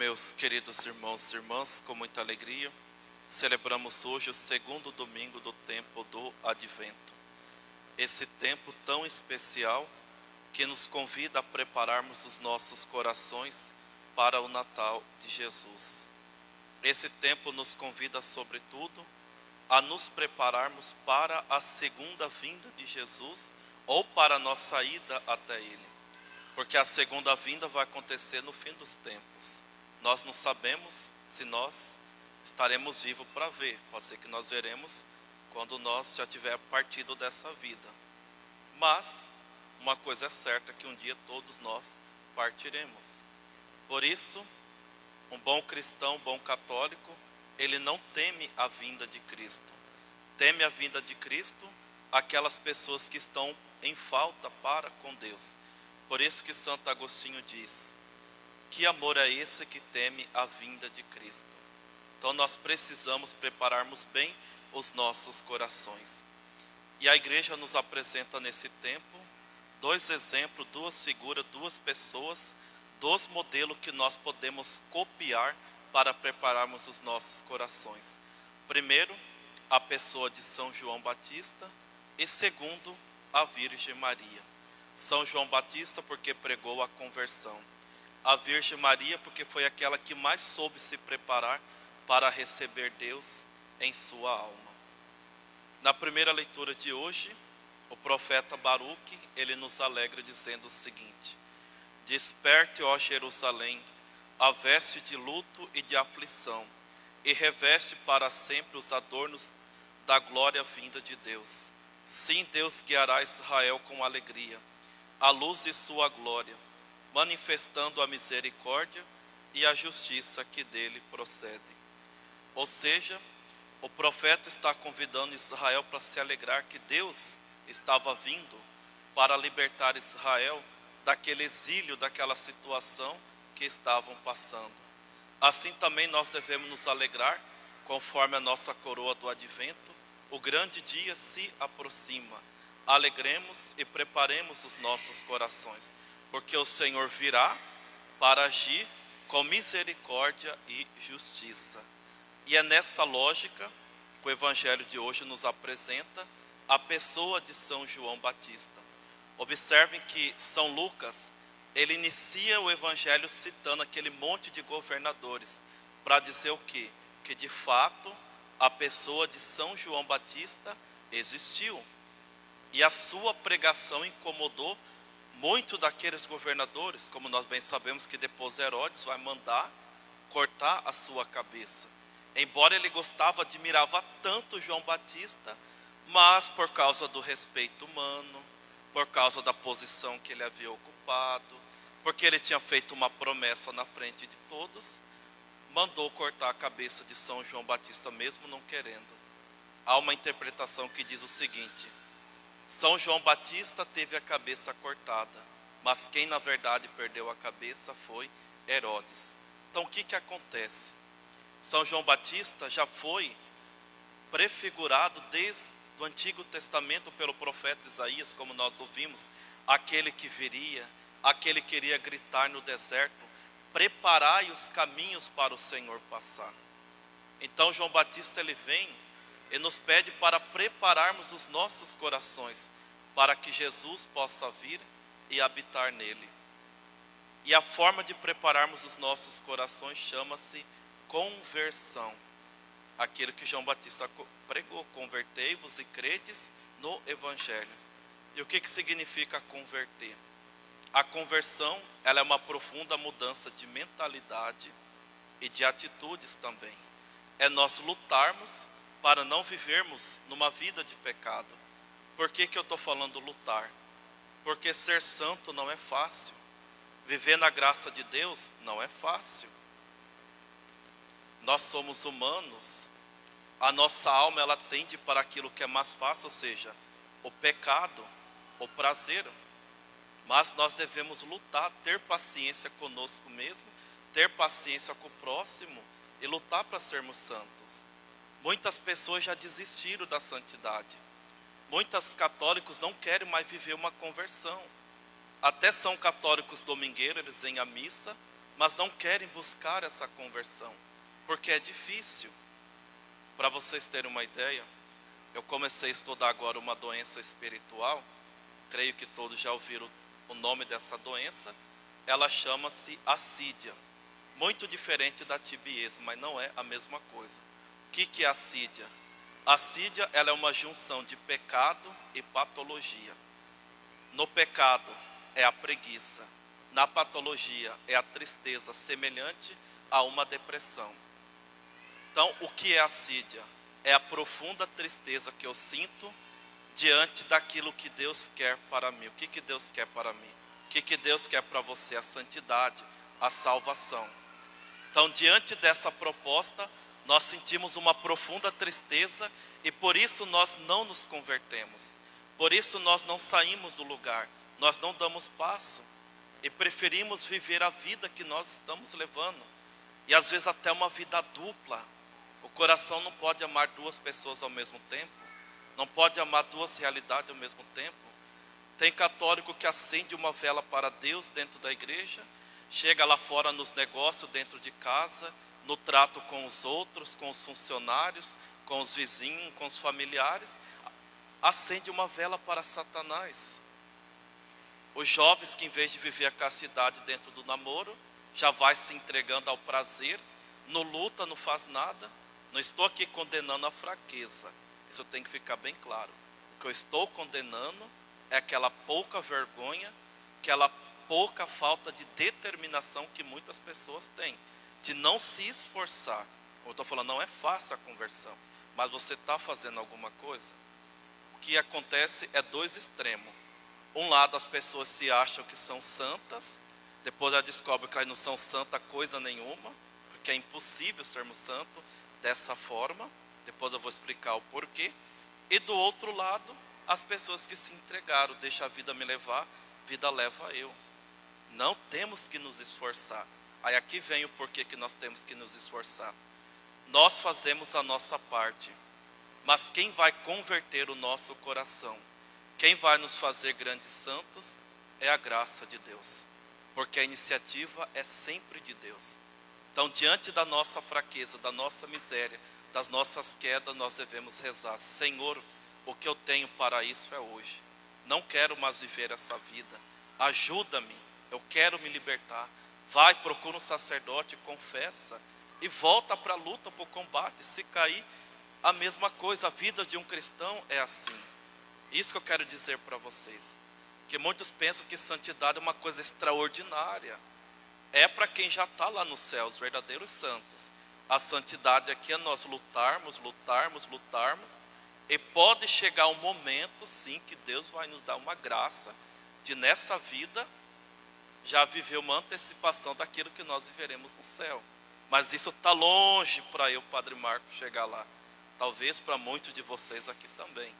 Meus queridos irmãos e irmãs, com muita alegria, celebramos hoje o segundo domingo do tempo do Advento. Esse tempo tão especial que nos convida a prepararmos os nossos corações para o Natal de Jesus. Esse tempo nos convida, sobretudo, a nos prepararmos para a segunda vinda de Jesus ou para a nossa ida até Ele. Porque a segunda vinda vai acontecer no fim dos tempos. Nós não sabemos se nós estaremos vivos para ver. Pode ser que nós veremos quando nós já tiver partido dessa vida. Mas uma coisa é certa, que um dia todos nós partiremos. Por isso, um bom cristão, um bom católico, ele não teme a vinda de Cristo. Teme a vinda de Cristo aquelas pessoas que estão em falta para com Deus. Por isso que Santo Agostinho diz: que amor é esse que teme a vinda de Cristo? Então nós precisamos prepararmos bem os nossos corações. E a igreja nos apresenta nesse tempo dois exemplos, duas figuras, duas pessoas, dois modelos que nós podemos copiar para prepararmos os nossos corações. Primeiro, a pessoa de São João Batista, e segundo, a Virgem Maria. São João Batista porque pregou a conversão. A Virgem Maria porque foi aquela que mais soube se preparar para receber Deus em sua alma. Na primeira leitura de hoje, o profeta Baruque, ele nos alegra dizendo o seguinte: desperte, ó Jerusalém, a veste de luto e de aflição, e reveste para sempre os adornos da glória vinda de Deus. Sim, Deus guiará Israel com alegria, à luz de sua glória, manifestando a misericórdia e a justiça que dele procedem. Ou seja, o profeta está convidando Israel para se alegrar que Deus estava vindo para libertar Israel daquele exílio, daquela situação que estavam passando. Assim também nós devemos nos alegrar, conforme a nossa coroa do Advento. O grande dia se aproxima. Alegremos e preparemos os nossos corações, porque o Senhor virá para agir com misericórdia e justiça. E é nessa lógica que o Evangelho de hoje nos apresenta a pessoa de São João Batista. Observem que São Lucas, ele inicia o Evangelho citando aquele monte de governadores, para dizer o quê? Que de fato a pessoa de São João Batista existiu. E a sua pregação incomodou muito daqueles governadores, como nós bem sabemos que depois Herodes vai mandar cortar a sua cabeça. Embora ele gostava, admirava tanto João Batista, mas por causa do respeito humano, por causa da posição que ele havia ocupado, porque ele tinha feito uma promessa na frente de todos, mandou cortar a cabeça de São João Batista, mesmo não querendo. Há uma interpretação que diz o seguinte: São João Batista teve a cabeça cortada, mas quem na verdade perdeu a cabeça foi Herodes. Então o que acontece? São João Batista já foi prefigurado desde o Antigo Testamento pelo profeta Isaías, como nós ouvimos, aquele que viria, aquele que iria gritar no deserto: preparai os caminhos para o Senhor passar. Então João Batista, ele vem e nos pede para prepararmos os nossos corações para que Jesus possa vir e habitar nele. E a forma de prepararmos os nossos corações chama-se conversão. Aquilo que João Batista pregou: convertei-vos e credes no Evangelho. E o que significa converter? A conversão, ela é uma profunda mudança de mentalidade e de atitudes também. É nós lutarmos para não vivermos numa vida de pecado. Por que eu estou falando lutar? Porque ser santo não é fácil. Viver na graça de Deus não é fácil. Nós somos humanos. A nossa alma, ela tende para aquilo que é mais fácil, ou seja, o pecado, o prazer. Mas nós devemos lutar, ter paciência conosco mesmo, ter paciência com o próximo e lutar para sermos santos. Muitas pessoas já desistiram da santidade. Muitos católicos não querem mais viver uma conversão. Até são católicos domingueiros, eles vêm à missa, mas não querem buscar essa conversão, porque é difícil. Para vocês terem uma ideia, eu comecei a estudar agora uma doença espiritual, creio que todos já ouviram o nome dessa doença, ela chama-se assídia, muito diferente da tibieza, mas não é a mesma coisa. O que é assídia? Assídia, ela é uma junção de pecado e patologia. No pecado é a preguiça, na patologia é a tristeza, semelhante a uma depressão. Então, o que é assídia? É a profunda tristeza que eu sinto diante daquilo que Deus quer para mim. O que Deus quer para mim? O que Deus quer para você? A santidade, a salvação. Então, diante dessa proposta, nós sentimos uma profunda tristeza e por isso nós não nos convertemos. Por isso nós não saímos do lugar, nós não damos passo e preferimos viver a vida que nós estamos levando. E às vezes até uma vida dupla. O coração não pode amar duas pessoas ao mesmo tempo. Não pode amar duas realidades ao mesmo tempo. Tem católico que acende uma vela para Deus dentro da igreja, chega lá fora nos negócios, dentro de casa, no trato com os outros, com os funcionários, com os vizinhos, com os familiares, acende uma vela para Satanás. Os jovens que em vez de viver a castidade dentro do namoro, já vai se entregando ao prazer, não luta, não faz nada. Não estou aqui condenando a fraqueza, isso tem que ficar bem claro. O que eu estou condenando é aquela pouca vergonha, aquela pouca falta de determinação que muitas pessoas têm, de não se esforçar. Como eu estou falando, não é fácil a conversão, mas você está fazendo alguma coisa. O que acontece é dois extremos. Um lado, as pessoas se acham que são santas, depois elas descobrem que elas não são santas coisa nenhuma, porque é impossível sermos santos dessa forma. Depois eu vou explicar o porquê. E do outro lado, as pessoas que se entregaram, deixa a vida me levar, vida leva eu. Não temos que nos esforçar. Aí aqui vem o porquê que nós temos que nos esforçar. Nós fazemos a nossa parte, mas quem vai converter o nosso coração, quem vai nos fazer grandes santos, é a graça de Deus, porque a iniciativa é sempre de Deus. Então, diante da nossa fraqueza, da nossa miséria, das nossas quedas, nós devemos rezar: Senhor, o que eu tenho para isso é hoje. Não quero mais viver essa vida. Ajuda-me, eu quero me libertar. Vai, procura um sacerdote, confessa e volta para a luta, para o combate. Se cair, a mesma coisa. A vida de um cristão é assim. Isso que eu quero dizer para vocês. Que muitos pensam que santidade é uma coisa extraordinária. É para quem já está lá no céu, os verdadeiros santos. A santidade aqui é nós lutarmos, e pode chegar um momento, sim, que Deus vai nos dar uma graça de nessa vida já viver uma antecipação daquilo que nós viveremos no céu. Mas isso está longe para eu, Padre Marco, chegar lá. Talvez para muitos de vocês aqui também.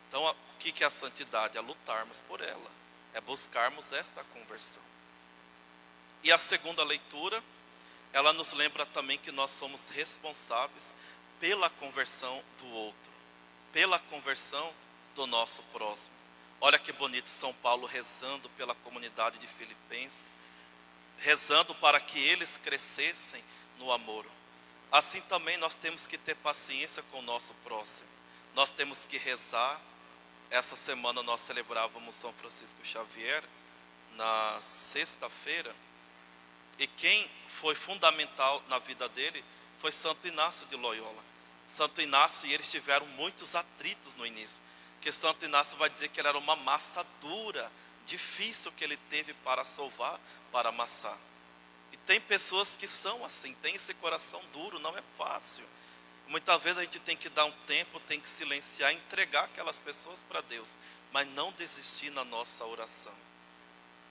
Então, o que é a santidade? É lutarmos por ela, é buscarmos esta conversão. E a segunda leitura, ela nos lembra também que nós somos responsáveis pela conversão do outro, pela conversão do nosso próximo. Olha que bonito São Paulo rezando pela comunidade de Filipenses, rezando para que eles crescessem no amor. Assim também nós temos que ter paciência com o nosso próximo. Nós temos que rezar. Essa semana nós celebrávamos São Francisco Xavier, na sexta-feira. E quem foi fundamental na vida dele foi Santo Inácio de Loyola. Santo Inácio e eles tiveram muitos atritos no início. Porque Santo Inácio vai dizer que ele era uma massa dura, difícil que ele teve para sovar, para amassar. E tem pessoas que são assim, tem esse coração duro, não é fácil. Muitas vezes a gente tem que dar um tempo, tem que silenciar, entregar aquelas pessoas para Deus, mas não desistir na nossa oração.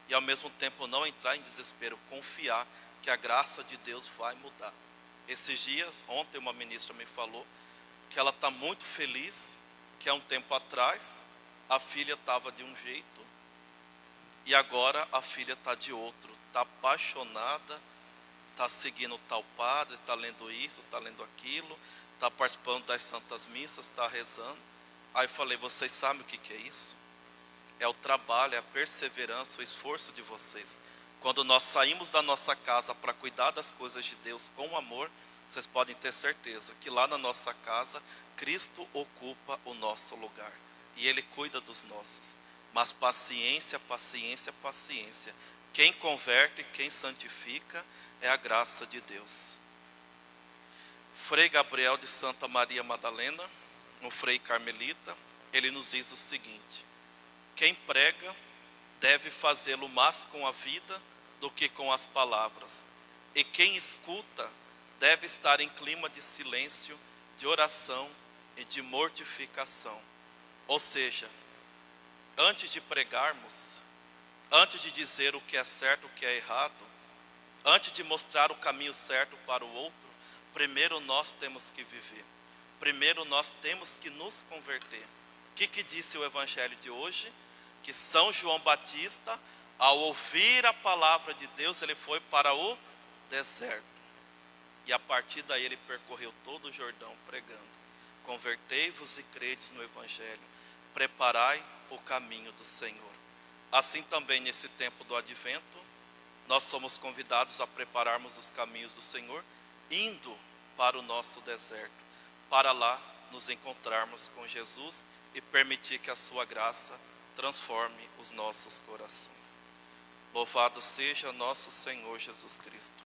E ao mesmo tempo não entrar em desespero, confiar que a graça de Deus vai mudar. Esses dias, ontem uma ministra me falou que ela está muito feliz, que há um tempo atrás a filha estava de um jeito e agora a filha está de outro. Está apaixonada, está seguindo tal padre, está lendo isso, está lendo aquilo, está participando das santas missas, está rezando. Aí eu falei: vocês sabem o que é isso? É o trabalho, é a perseverança, o esforço de vocês. Quando nós saímos da nossa casa para cuidar das coisas de Deus com amor, vocês podem ter certeza que lá na nossa casa, Cristo ocupa o nosso lugar. E Ele cuida dos nossos. Mas paciência, paciência, paciência. Quem converte, quem santifica é a graça de Deus. Frei Gabriel de Santa Maria Madalena, um frei carmelita, ele nos diz o seguinte: quem prega deve fazê-lo mais com a vida do que com as palavras. E quem escuta deve estar em clima de silêncio, de oração e de mortificação. Ou seja, antes de pregarmos, antes de dizer o que é certo, o que é errado, antes de mostrar o caminho certo para o outro, primeiro nós temos que viver. Primeiro nós temos que nos converter. O que disse o Evangelho de hoje? Que São João Batista, ao ouvir a palavra de Deus, ele foi para o deserto. E a partir daí ele percorreu todo o Jordão pregando: convertei-vos e credes no Evangelho, preparai o caminho do Senhor. Assim também nesse tempo do Advento, nós somos convidados a prepararmos os caminhos do Senhor, indo para o nosso deserto, para lá nos encontrarmos com Jesus e permitir que a sua graça transforme os nossos corações. Louvado seja nosso Senhor Jesus Cristo.